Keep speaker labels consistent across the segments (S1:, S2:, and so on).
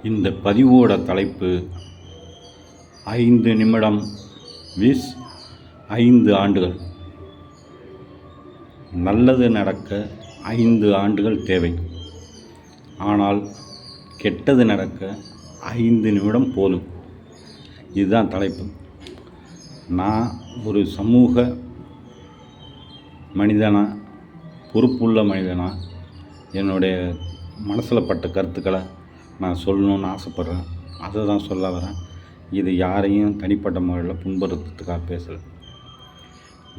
S1: இந்த பதிவோட தலைப்பு 5 நிமிடம் விஸ் 5 ஆண்டுகள். நல்லது நடக்க 5 ஆண்டுகள் தேவை, ஆனால் கெட்டது நடக்க 5 நிமிடம் போதும். இதுதான் தலைப்பு. நான் ஒரு சமூக மனிதனா, பொறுப்புள்ள மனிதனா, என்னுடைய மனசில் பட்ட கருத்துக்களை நான் சொல்லணும்னு ஆசைப்பட்றேன். அதை தான் சொல்ல வரேன். இது யாரையும் தனிப்பட்ட முறையில் புண்படுத்துறதுக்காக பேசலை.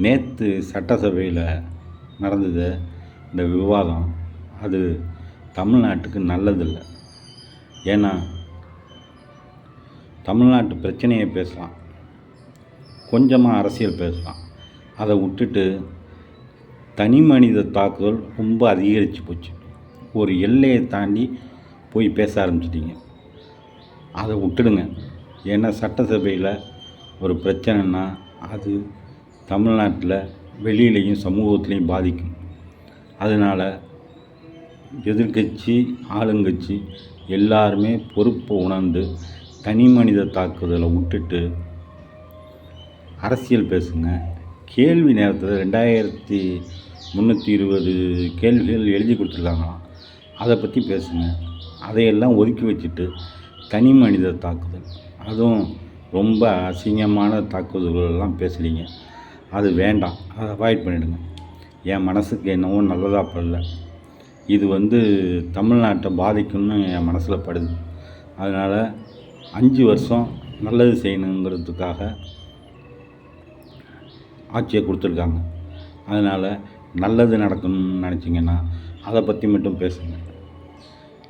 S1: நேற்று சட்டசபையில் நடந்தது இந்த விவாதம், அது தமிழ்நாட்டுக்கு நல்லதில்லை. ஏன்னா தமிழ்நாட்டு பிரச்சனையை பேசலாம், கொஞ்சமாக அரசியல் பேசலாம். அதை விட்டுட்டு தனி மனித தாக்குதல் ரொம்ப அதிகரித்து போச்சு. ஒரு எல்லையை தாண்டி போய் பேச ஆரம்பிச்சிட்டிங்க. அதை விட்டுடுங்க. ஏன்னா சட்டசபையில் ஒரு பிரச்சனைன்னா அது தமிழ்நாட்டில் வெளியிலையும் சமூகத்துலேயும் பாதிக்கும். அதனால் எதிர்கட்சி ஆளுங்கட்சி எல்லாருமே பொறுப்பை உணர்ந்து தனி மனித தாக்குதலை விட்டுட்டு அரசியல் பேசுங்க. கேள்வி நேரத்தில் 2320 கேள்விகள் எழுதி கொடுத்துருக்காங்களாம். அதை பற்றி பேசுங்க. அதையெல்லாம் ஒதுக்கி வச்சுட்டு தனி மனித தாக்குதல், அதுவும் ரொம்ப அசிங்கமான தாக்குதல்களெல்லாம் பேசுகிறீங்க. அது வேண்டாம், அதை அவாய்ட் பண்ணிவிடுங்க. என் மனசுக்கு என்னவோ நல்லதாக படல. இது தமிழ்நாட்டை பாதிக்கும்னு என் மனசில் படுது. அதனால் 5 வருஷம் நல்லது செய்யணுங்கிறதுக்காக ஆட்சியை கொடுத்துருக்காங்க. அதனால் நல்லது நடக்கணும்னு நினச்சிங்கன்னா அதை பற்றி மட்டும் பேசுங்க.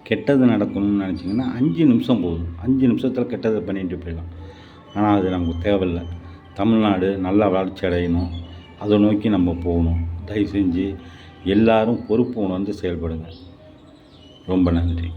S1: கெட்டது நடக்கணும்னு நினச்சிங்கன்னா 5 நிமிஷம் போதும். 5 நிமிஷத்தில் கெட்டதை பண்ணிட்டு போயிடலாம். ஆனால் அது நமக்கு தேவையில்லை. தமிழ்நாடு நல்லா வளர்ச்சி அடையணும், அதை நோக்கி நம்ம போகணும். தயவு செஞ்சு எல்லோரும் பொறுப்பு உணர்ந்து செயல்படுங்க. ரொம்ப நன்றி.